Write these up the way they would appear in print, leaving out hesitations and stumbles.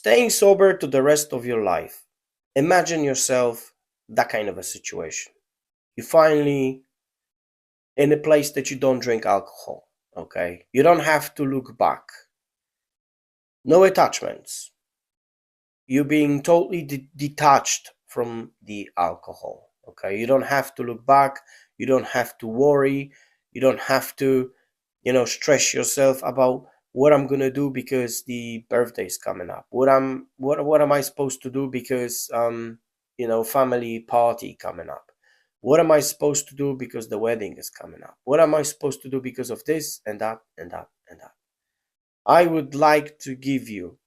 Staying sober to the rest of your life. Imagine yourself that kind of a situation. You finally in a place that you don't drink alcohol. Okay. You don't have to look back. No attachments. You being totally detached from the alcohol. Okay. You don't have to look back. You don't have to worry. You don't have to, stress yourself about what I'm gonna do because the birthday is coming up. What am I supposed to do because family party coming up? What am I supposed to do because the wedding is coming up? What am I supposed to do because of this and that and that and that? I would like to give you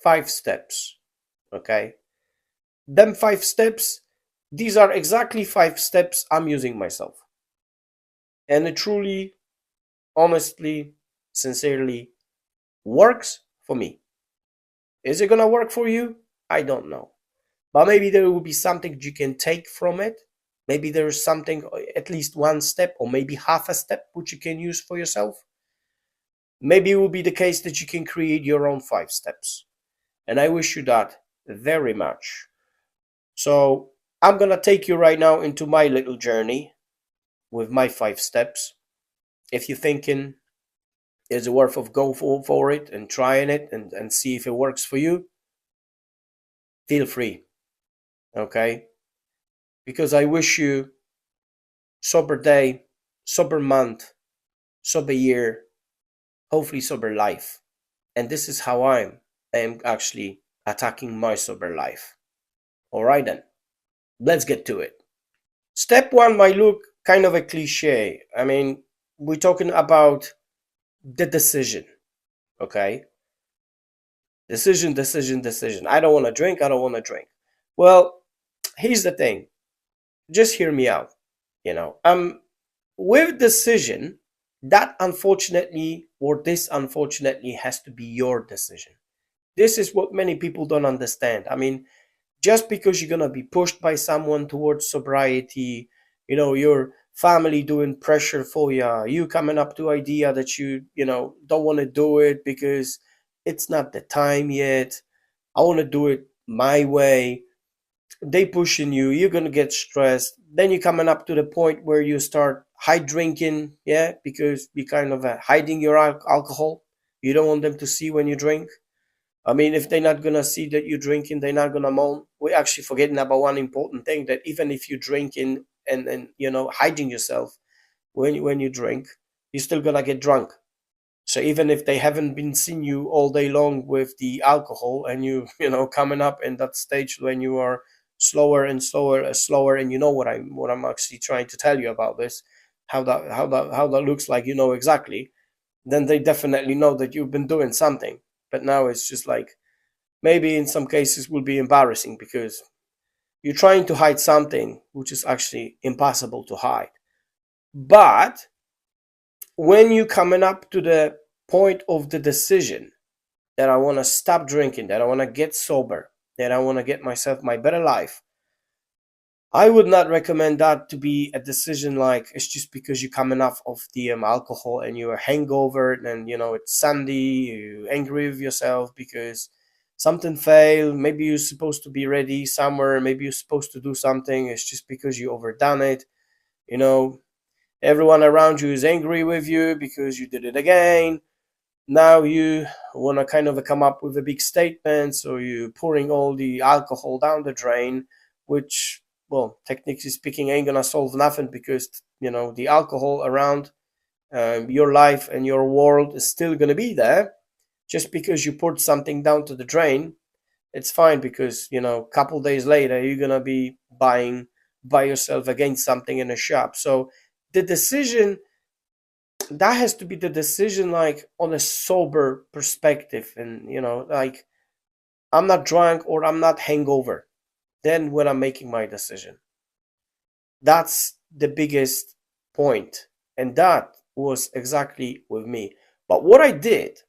5 steps. Okay. Them 5 steps, these are exactly 5 steps I'm using myself. And it truly, honestly, sincerely works for me. Is it gonna work for you? I don't know. But maybe there will be something you can take from it. Maybe there is something, at least one step, or maybe half a step, which you can use for yourself. Maybe it will be the case that you can create your own 5 steps. And I wish you that very much. So I'm gonna take you right now into my little journey with my 5 steps. If you're thinking, is it worth of go for it and trying it and see if it works for you, feel free. Okay? Because I wish you sober day, sober month, sober year, hopefully sober life. And this is how I am actually attacking my sober life. All right then, let's get to it. Step one might look kind of a cliche. I mean, we're talking about the decision. Okay? Decision, decision, decision. I don't want to drink. I don't want to drink. Well, here's the thing. Just hear me out. With decision, that unfortunately or this unfortunately has to be your decision. This is what many people don't understand. I mean, just because you're gonna be pushed by someone towards sobriety, your family doing pressure for you coming up to idea that you don't want to do it because it's not the time yet. I want to do it my way. They pushing you, you're gonna get stressed. Then you're coming up to the point where you start hide drinking, yeah, because you kind of hiding your alcohol. You don't want them to see when you drink. I mean, if they're not gonna see that you're drinking, they're not gonna moan. We're actually forgetting about one important thing, that even if you're drinking and hiding yourself when you drink, you're still gonna get drunk. So even if they haven't been seeing you all day long with the alcohol, and coming up in that stage when you are slower and slower, and you know what I'm actually trying to tell you about this, how that looks like, exactly, then they definitely know that you've been doing something. But now it's just like, maybe in some cases will be embarrassing because you're trying to hide something which is actually impossible to hide. But when you coming up to the point of the decision that I want to stop drinking, that I want to get sober, that I want to get myself my better life, I would not recommend that to be a decision like it's just because you're coming off of the alcohol and you're hangover, and it's Sunday, you're angry with yourself because something failed. Maybe you're supposed to be ready somewhere, maybe you're supposed to do something. It's just because you overdone it. You know, everyone around you is angry with you because you did it again. Now you want to kind of come up with a big statement, so you're pouring all the alcohol down the drain, which, well, technically speaking, ain't gonna solve nothing because the alcohol around your life and your world is still gonna be there. Just because you poured something down to the drain, it's fine, because couple days later you're gonna be buying by yourself again something in a shop. So the decision, that has to be the decision, like on a sober perspective, and like, I'm not drunk or I'm not hangover then when I'm making my decision. That's the biggest point, and that was exactly with me. But what I did,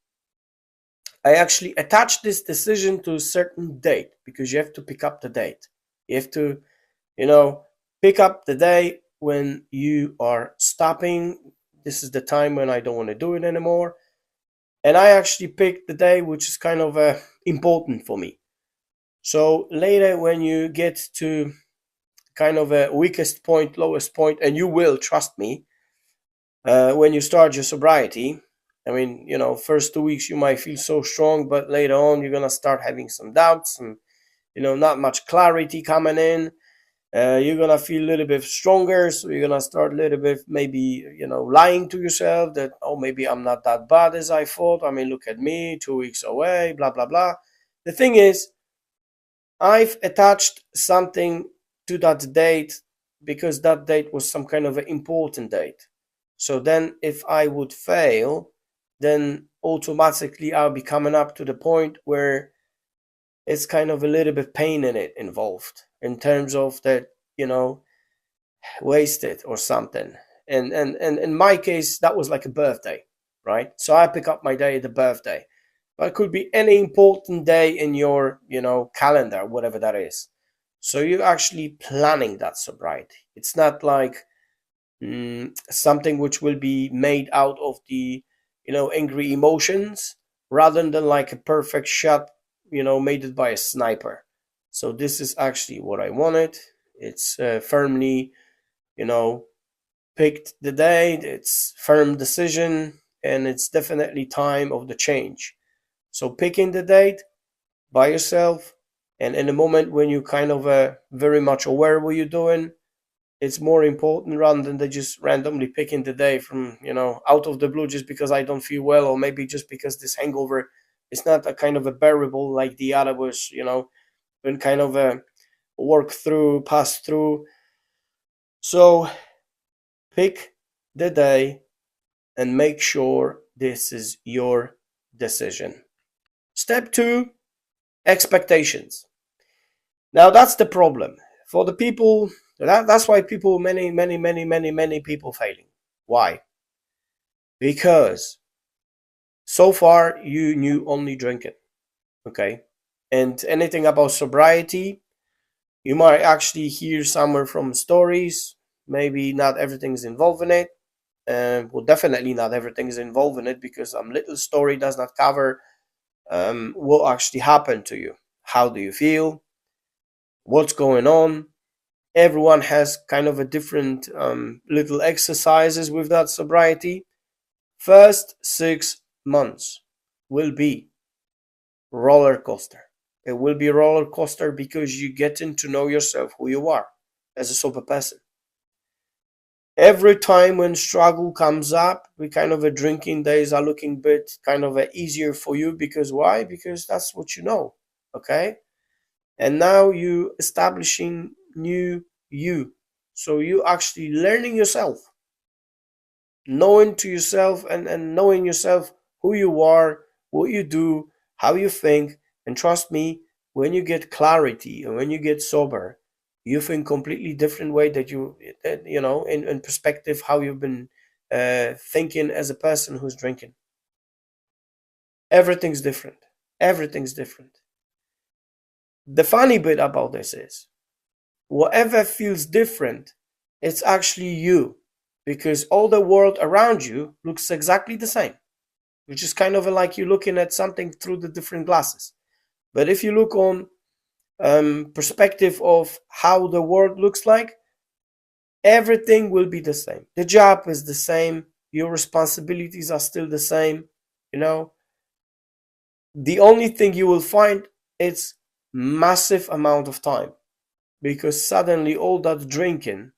I actually attached this decision to a certain date, because you have to pick up the date. You have to you know pick up the day when you are stopping. This is the time when I don't want to do it anymore. And I actually picked the day which is kind of important for me. So later, when you get to kind of a weakest point, lowest point, and you will, trust me, when you start your sobriety, I mean, first 2 weeks you might feel so strong, but later on you're gonna start having some doubts and not much clarity coming in. You're gonna feel a little bit stronger, so you're gonna start a little bit maybe lying to yourself that, oh, maybe I'm not that bad as I thought. I mean, look at me, 2 weeks away, blah blah blah. The thing is, I've attached something to that date because that date was some kind of an important date. So then if I would fail, then automatically I'll be coming up to the point where it's kind of a little bit pain in it involved in terms of that, wasted or something. And in my case, that was like a birthday, right? So I pick up my day the birthday. But it could be any important day in your, calendar, whatever that is. So you're actually planning that sobriety. It's not like something which will be made out of the, angry emotions, rather than like a perfect shot, made it by a sniper. So this is actually what I wanted. It's firmly, you know, picked the date. It's firm decision, and it's definitely time of the change. So picking the date by yourself, and in a moment when you kind of very much aware what you're doing, it's more important rather than they just randomly picking the day from out of the blue just because I don't feel well, or maybe just because this hangover is not a kind of a bearable like the other was, been kind of a work through, pass through. So pick the day and make sure this is your decision. Step 2, expectations. Now that's the problem for the people. That's why people, many people failing. Why? Because so far you knew only drinking, okay? And anything about sobriety, you might actually hear somewhere from stories. Maybe not everything's involved in it. Well, definitely not everything is involved in it, because little story does not cover what actually happened to you. How do you feel? What's going on? Everyone has kind of a different little exercises with that sobriety. First 6 months will be roller coaster. It will be roller coaster because you getting to know yourself, who you are as a sober person. Every time when struggle comes up, we kind of a drinking days are looking bit kind of easier for you, because why? Because that's what you know, okay? And now you establishing new you. So you actually learning yourself, knowing to yourself, and knowing yourself, who you are, what you do, how you think. And trust me, when you get clarity and when you get sober, you think completely different way in perspective how you've been thinking as a person who's drinking. Everything's different. Everything's different. The funny bit about this is, whatever feels different, it's actually you, because all the world around you looks exactly the same, which is kind of like you're looking at something through the different glasses. But if you look on perspective of how the world looks like, everything will be the same. The job is the same. Your responsibilities are still the same. The only thing you will find is massive amount of time, because suddenly all that drinking,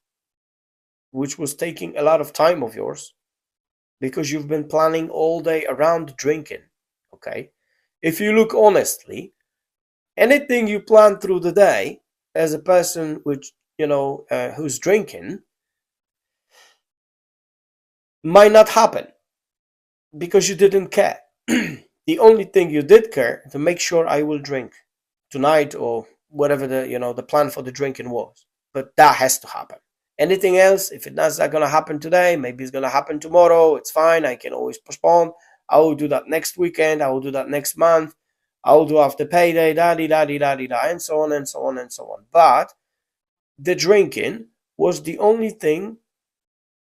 which was taking a lot of time of yours, because you've been planning all day around drinking, okay? If you look honestly, anything you plan through the day as a person which who's drinking might not happen because you didn't care. The only thing you did care to make sure I will drink tonight, or whatever the plan for the drinking was. But that has to happen. Anything else, if it's not gonna happen today, maybe it's gonna happen tomorrow. It's fine. I can always postpone. I will do that next weekend. I will do that next month. I will do after payday, and so on and so on and so on. But the drinking was the only thing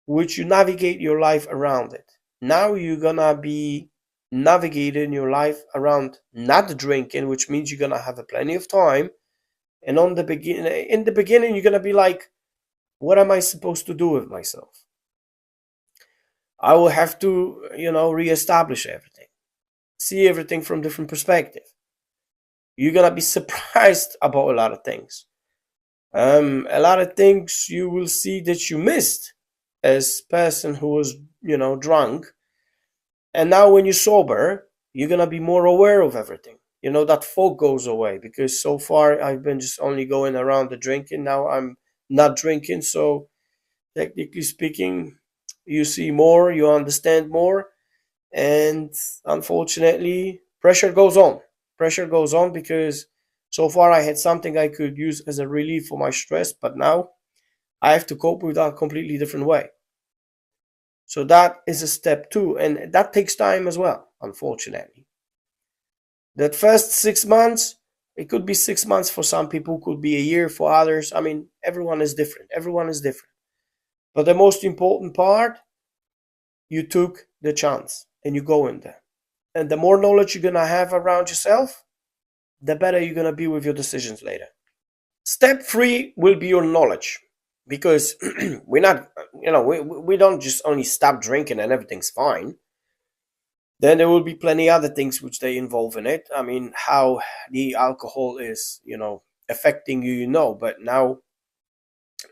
which you navigate your life around it. Now you're gonna be navigating your life around not drinking, which means you're gonna have a plenty of time. And in the beginning, you're gonna be like, what am I supposed to do with myself? I will have to, reestablish everything, see everything from different perspective. You're gonna be surprised about a lot of things. A lot of things you will see that you missed as person who was, drunk. And now when you're sober, you're gonna be more aware of everything. That fog goes away, because so far I've been just only going around the drinking. Now I'm not drinking, so technically speaking, you see more, you understand more, and unfortunately, pressure goes on, because so far I had something I could use as a relief for my stress, but now I have to cope with that a completely different way. So that is a step two, and that takes time as well, unfortunately. That first 6 months, it could be 6 months for some people, could be a year for others. I mean, everyone is different. But the most important part, you took the chance and you go in there. And the more knowledge you're going to have around yourself, the better you're going to be with your decisions later. Step three will be your knowledge, because we're not, we don't just only stop drinking and everything's fine. Then there will be plenty other things which they involve in it. I mean, how the alcohol is, affecting you, but now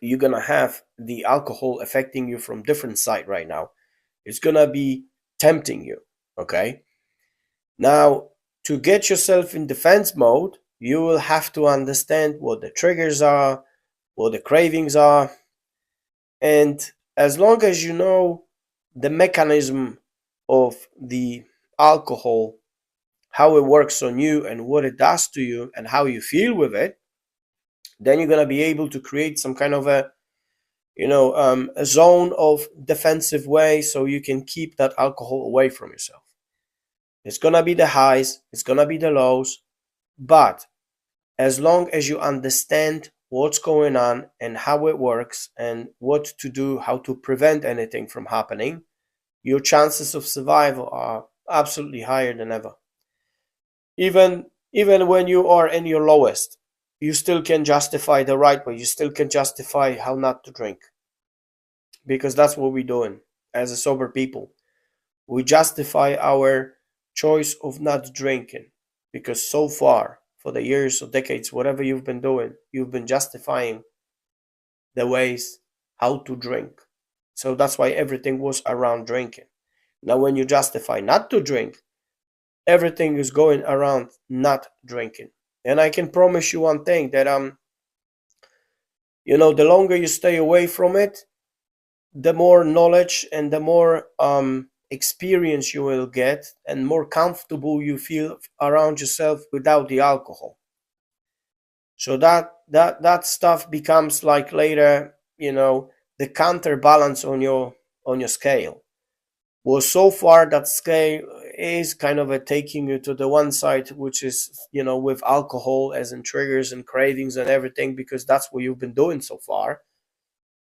you're gonna have the alcohol affecting you from different side right now. It's gonna be tempting you. Okay. Now, to get yourself in defense mode, you will have to understand what the triggers are, what the cravings are, and as long as you know the mechanism of the alcohol, how it works on you and what it does to you and how you feel with it, then you're going to be able to create some kind of a zone of defensive way, so you can keep that alcohol away from yourself. It's going to be the highs, it's going to be the lows, but as long as you understand what's going on and how it works and what to do, how to prevent anything from happening, your chances of survival are absolutely higher than ever. Even when you are in your lowest, you still can justify the right way. You still can justify how not to drink, because that's what we're doing as a sober people. We justify our choice of not drinking, because so far, for the years or decades, whatever you've been doing, you've been justifying the ways how to drink. So that's why everything was around drinking. Now, when you justify not to drink, everything is going around not drinking. And I can promise you one thing, that the longer you stay away from it, the more knowledge and the more experience you will get, and more comfortable you feel around yourself without the alcohol. So that stuff becomes like later, the counterbalance on your scale. Well, so far that scale is kind of taking you to the one side, which is, with alcohol as in triggers and cravings and everything, because that's what you've been doing so far.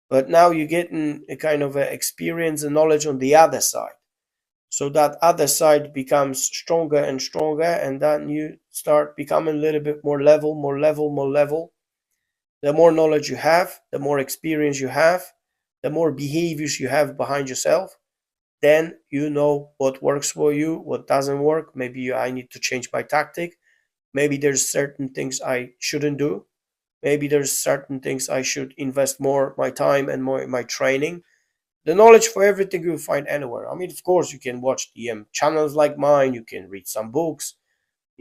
But now you're getting a kind of experience and knowledge on the other side. So that other side becomes stronger and stronger, and then you start becoming a little bit more level. The more knowledge you have, the more experience you have, the more behaviors you have behind yourself, then you know what works for you, what doesn't work. Maybe I need to change my tactic. Maybe there's certain things I shouldn't do. Maybe there's certain things I should invest more my time and more in my training. The knowledge for everything you'll find anywhere. I mean, of course, you can watch the channels like mine. You can read some books.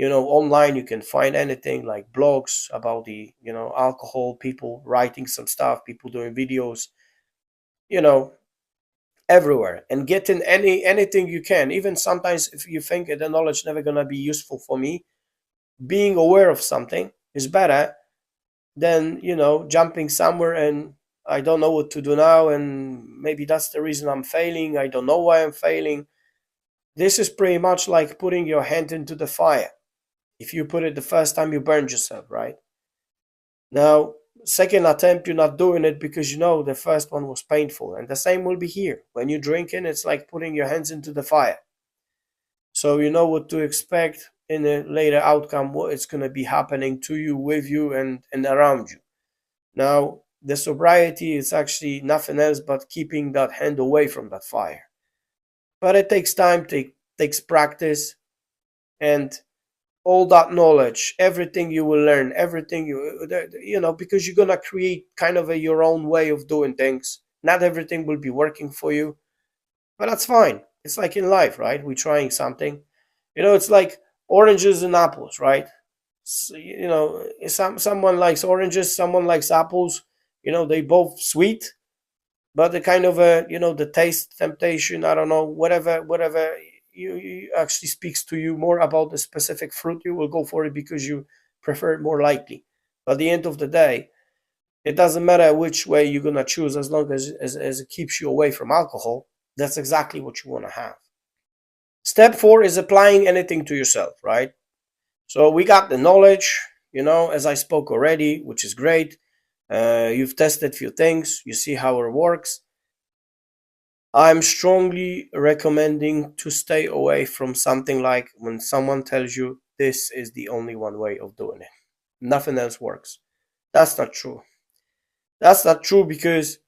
Online you can find anything like blogs about the alcohol, people writing some stuff, people doing videos. You know, everywhere, and getting anything you can. Even sometimes if you think the knowledge never gonna be useful for me, being aware of something is better than jumping somewhere and I don't know what to do now, and maybe that's the reason I'm failing. I don't know why I'm failing. This is pretty much like putting your hand into the fire. If you put it the first time, you burned yourself, right? Now, second attempt, you're not doing it because the first one was painful. And the same will be here. When you're drinking, it's like putting your hands into the fire. so you know what to expect in a later outcome, what is going to be happening to you, with you, and around you. Now, the sobriety is actually nothing else but keeping that hand away from that fire. But it takes time, takes practice, and all that knowledge, everything you will learn, everything because you're gonna create kind of your own way of doing things. Not everything will be working for you, but that's fine. It's like in life, right? We're trying something. It's like oranges and apples, right? So, someone likes oranges, someone likes apples. They both sweet, but the kind of the taste temptation, I don't know, whatever you actually speaks to you more about the specific fruit, you will go for it because you prefer it more likely. But at the end of the day, it doesn't matter which way you're gonna choose, as long as it keeps you away from alcohol. That's exactly what you want to have. Step 4 is applying anything to yourself, right? So we got the knowledge, as I spoke already, which is great. You've tested few things, you see how it works. I'm strongly recommending to stay away from something like when someone tells you this is the only one way of doing it. Nothing else works. That's not true. That's not true, because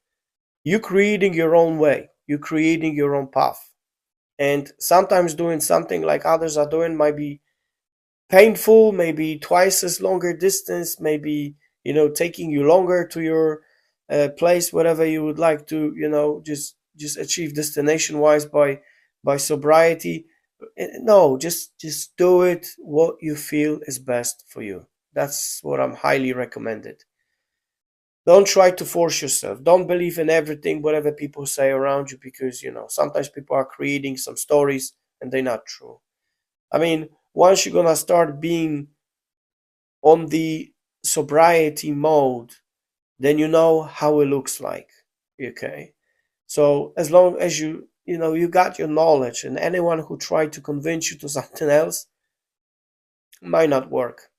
you're creating your own way. You're creating your own path. And sometimes doing something like others are doing might be painful, maybe twice as longer distance, maybe, taking you longer to your place, whatever you would like to, just achieve destination wise by sobriety. No, just do it what you feel is best for you. That's what I'm highly recommended. Don't try to force yourself. Don't believe in everything whatever people say around you, because sometimes people are creating some stories and they're not true. I mean, once you're gonna start being on the sobriety mode, then you know how it looks like. Okay. So as long as you got your knowledge, and anyone who tried to convince you to something else might not work.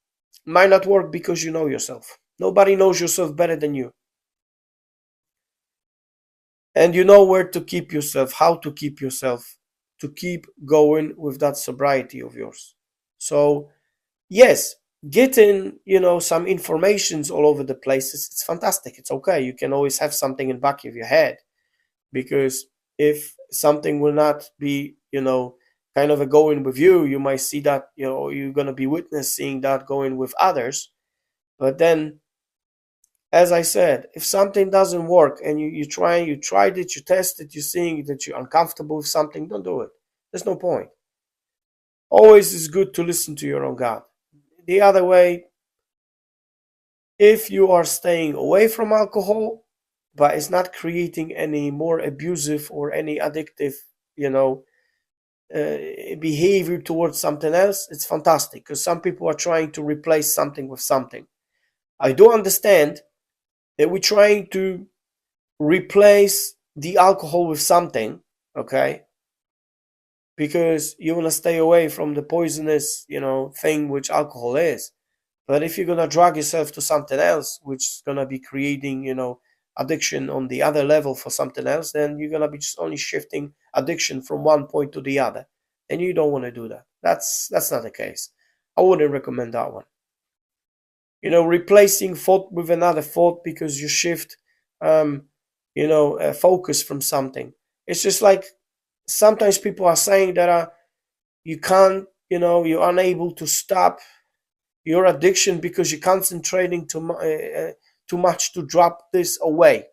Might not work because you know yourself. Nobody knows yourself better than you. And you know where to keep yourself, how to keep yourself, to keep going with that sobriety of yours. So yes, getting some informations all over the places, it's fantastic, it's okay. You can always have something in back of your head, because if something will not be kind of a going with you, you might see that you're going to be witnessing that going with others. But then, as I said, if something doesn't work and you tried it, you tested, you're seeing that you're uncomfortable with something, don't do it. There's no point. Always is good to listen to your own gut. The other way, if you are staying away from alcohol, but it's not creating any more abusive or any addictive, you know, behavior towards something else, it's fantastic, because some people are trying to replace something with something. I do understand that we're trying to replace the alcohol with something, okay? Because you want to stay away from the poisonous, thing which alcohol is. But if you're gonna drag yourself to something else, which is gonna be creating, addiction on the other level for something else, then you're gonna be just only shifting addiction from one point to the other, and you don't want to do that. That's not the case. I wouldn't recommend that one. Replacing thought with another thought because you shift, focus from something. It's just like sometimes people are saying that you can't, you're unable to stop your addiction because you're concentrating too much to drop this away.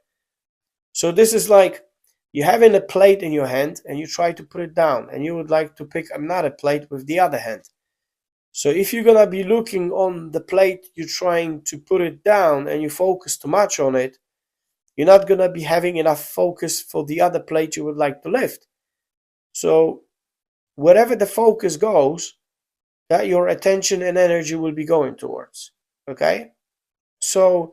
So this is like you having a plate in your hand and you try to put it down, and you would like to pick another plate with the other hand. So if you're gonna be looking on the plate, you're trying to put it down and you focus too much on it, you're not gonna be having enough focus for the other plate you would like to lift. So wherever the focus goes, that your attention and energy will be going towards. Okay? So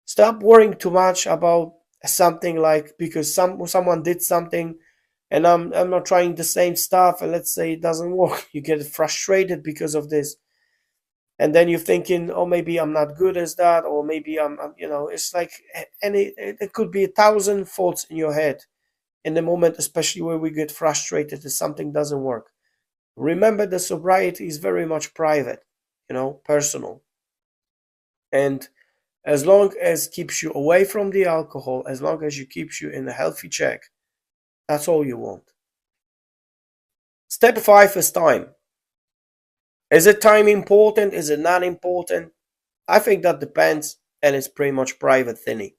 stop worrying too much about something, like because someone did something and I'm not trying the same stuff, and let's say it doesn't work. You get frustrated because of this. And then you're thinking, oh, maybe I'm not good as that, or maybe it's like it could be 1,000 thoughts in your head in the moment, especially where we get frustrated if something doesn't work. Remember, the sobriety is very much private, personal. And as long as keeps you away from the alcohol, as long as you keeps you in a healthy check, that's all you want. Step 5 is time. Is it time important? Is it not important? I think that depends, and it's pretty much private thing.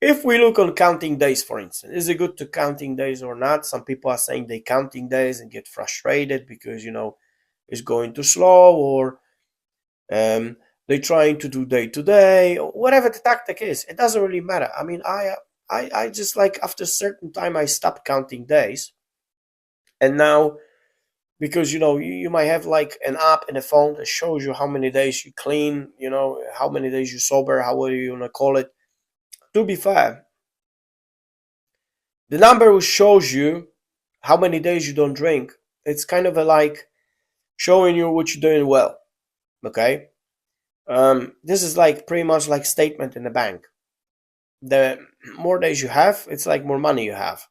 If we look on counting days, for instance, is it good to counting days or not? Some people are saying they counting days and get frustrated because it's going too slow, or they're trying to do day to day, or whatever the tactic is. It doesn't really matter. I mean, I just like after a certain time I stopped counting days, and now because you might have like an app in the phone that shows you how many days you clean, how many days you sober, however you want to call it. To be fair, the number which shows you how many days you don't drink, it's kind of like showing you what you're doing well. Okay, this is like pretty much like statement in the bank. The more days you have, it's like more money you have.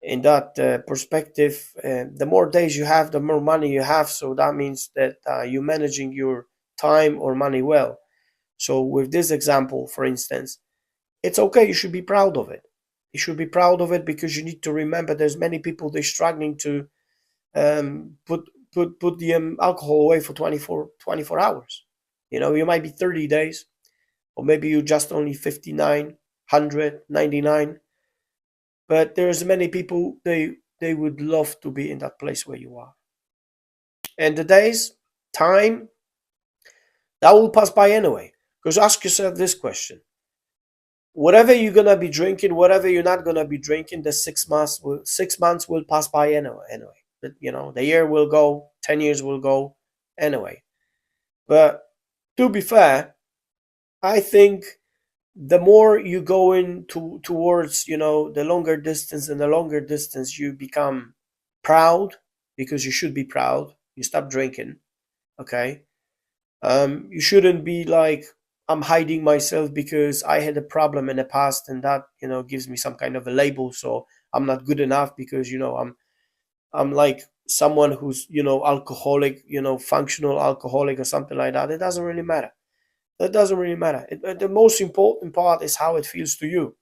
In that perspective, the more days you have, the more money you have. So that means that you're managing your time or money well. So with this example, for instance, it's okay. You should be proud of it. You should be proud of it because you need to remember there's many people they're struggling to put the alcohol away for 24 hours. You might be 30 days, or maybe you just only 59, 100, 99. But there's many people they would love to be in that place where you are. And the days, time, that will pass by anyway. Because ask yourself this question: whatever you're gonna be drinking, whatever you're not gonna be drinking, the 6 months will pass by anyway. But the year will go, 10 years will go anyway. But to be fair, I think the more you go towards the longer distance, and the longer distance you become proud, because you should be proud. You stop drinking, okay? You shouldn't be like, I'm hiding myself because I had a problem in the past, and that gives me some kind of a label, so I'm not good enough because I'm like someone who's alcoholic, functional alcoholic or something like that. It doesn't really matter. That doesn't really matter. The most important part is how it feels to you.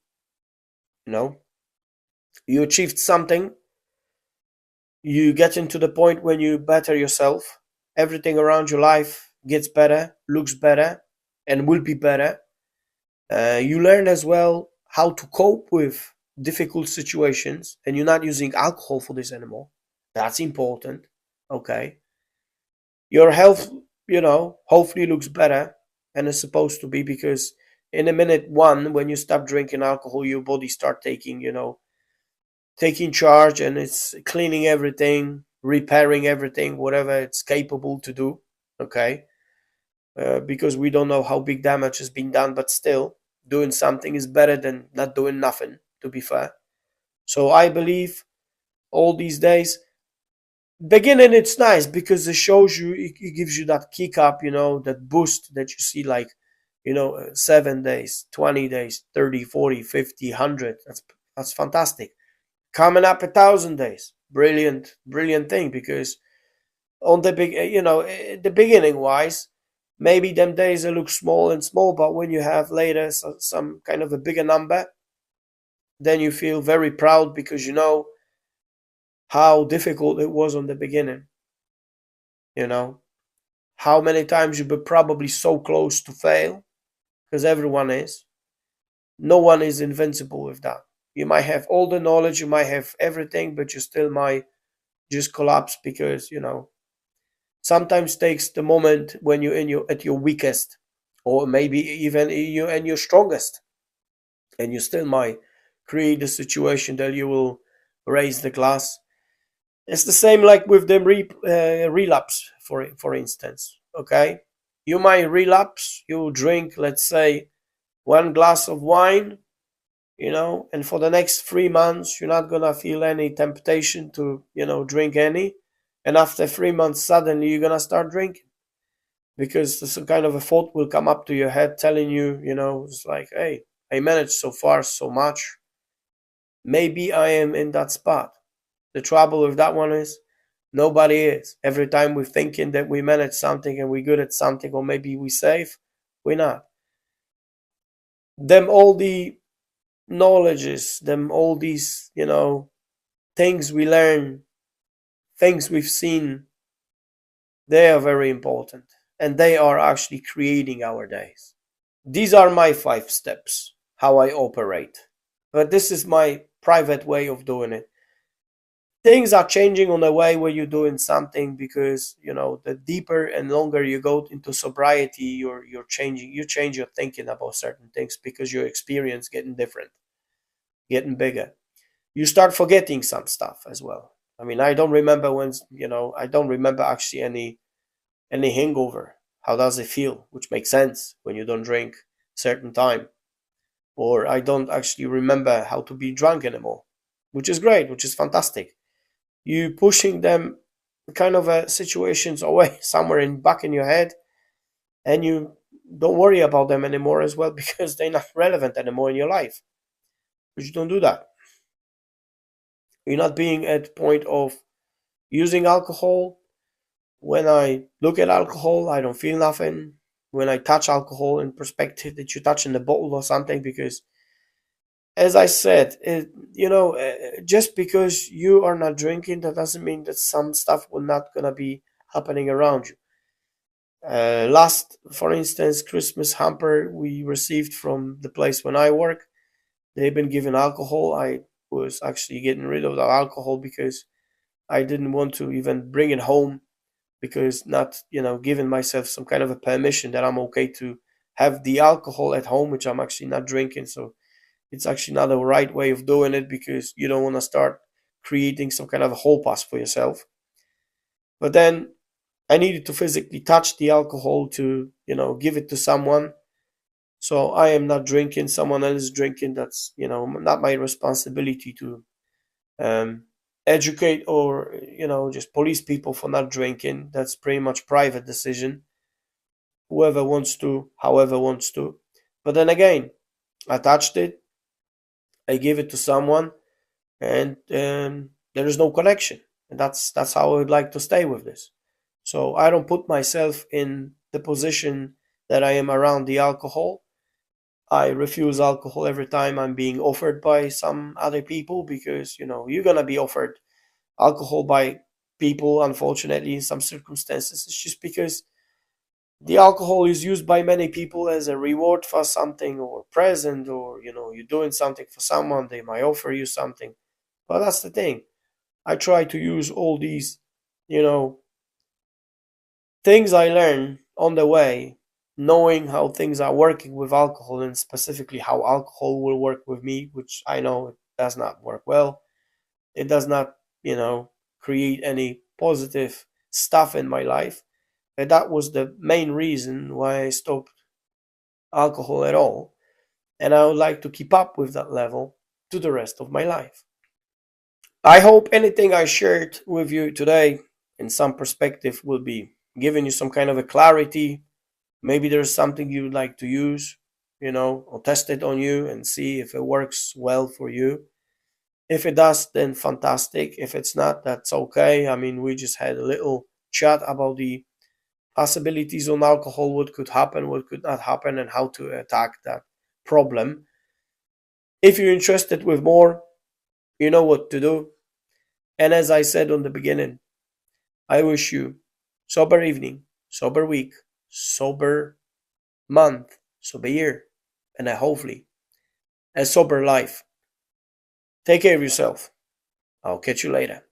You achieved something. You get into the point when you better yourself. Everything around your life gets better, looks better, and will be better. You learn as well how to cope with difficult situations, and you're not using alcohol for this anymore. That's important. Okay. Your health, hopefully looks better, and it's supposed to be, because in a minute one, when you stop drinking alcohol, your body start taking charge, and it's cleaning everything, repairing everything, whatever it's capable to do. Okay. Because we don't know how big damage has been done, but still doing something is better than not doing nothing, to be fair. So I believe all these days, beginning it's nice because it shows you, it gives you that kick up, that boost that you see, like 7 days, 20 days, 30, 40, 50, 100. That's fantastic. Coming up 1,000 days, brilliant thing, because on the big the beginning wise, maybe them days they look small and small, but when you have later some kind of a bigger number, then you feel very proud because you know how difficult it was on the beginning. You know how many times you've been probably so close to fail, because everyone is. No one is invincible with that. You might have all the knowledge, you might have everything, but you still might just collapse because sometimes takes the moment when you're at your weakest, or maybe even you and your strongest, and you still might create a situation that you will raise the glass. It's the same like with the relapse, for instance. Okay, you might relapse. You drink, let's say, one glass of wine, and for the next 3 months, you're not gonna feel any temptation to, drink any. And after 3 months, suddenly you're gonna start drinking because some kind of a thought will come up to your head telling you, it's like, hey, I managed so far so much. Maybe I am in that spot. The trouble with that one is Nobody is. Every time we're thinking that we manage something and we're good at something, or maybe we safe, we're not. Them all the knowledges, them all these, things we learn, things we've seen, they are very important. And they are actually creating our days. These are my 5 steps, how I operate. But this is my private way of doing it. Things are changing on the way where you're doing something, because the deeper and longer you go into sobriety, you're changing, you change your thinking about certain things, because your experience getting different, getting bigger. You start forgetting some stuff as well. I mean, I don't remember I don't remember actually any hangover. How does it feel? Which makes sense when you don't drink certain time. Or I don't actually remember how to be drunk anymore, which is great, which is fantastic. You pushing them kind of situations away somewhere in back in your head, and you don't worry about them anymore as well, because they're not relevant anymore in your life. But you don't do that. You're not being at the point of using alcohol. When I look at alcohol, I don't feel nothing. When I touch alcohol, in perspective that you're touching the bottle or something, because as I said, just because you are not drinking, that doesn't mean that some stuff will not gonna be happening around you. Last, for instance, Christmas hamper we received from the place when I work, they've been giving alcohol. I was actually getting rid of the alcohol because I didn't want to even bring it home, because not giving myself some kind of a permission that I'm okay to have the alcohol at home, which I'm actually not drinking. So it's actually not the right way of doing it, because you don't want to start creating some kind of a hall pass for yourself. But then I needed to physically touch the alcohol to give it to someone. So I am not drinking, someone else is drinking. That's not my responsibility to um, educate or just police people for not drinking. That's pretty much private decision. Whoever wants to, however wants to. But then again, I touched it, I give it to someone, and there is no connection. And that's how I would like to stay with this. So I don't put myself in the position that I am around the alcohol. I refuse alcohol every time I'm being offered by some other people, because you're gonna be offered alcohol by people, unfortunately, in some circumstances. It's just because the alcohol is used by many people as a reward for something, or present, or you're doing something for someone, they might offer you something. But that's the thing. I try to use all these, you know, things I learn on the way, knowing how things are working with alcohol, and specifically how alcohol will work with me, which I know it does not work well. It does not, create any positive stuff in my life. And that was the main reason why I stopped alcohol at all. And I would like to keep up with that level to the rest of my life. I hope anything I shared with you today in some perspective will be giving you some kind of a clarity. Maybe there's something you would like to use, or test it on you and see if it works well for you. If it does, then fantastic. If it's not, that's okay. I mean, we just had a little chat about the possibilities on alcohol, what could happen, what could not happen, and how to attack that problem. If you're interested with more, you know what to do. And as I said on the beginning, I wish you sober evening, sober week, sober month, sober year, and hopefully a sober life. Take care of yourself. I'll catch you later.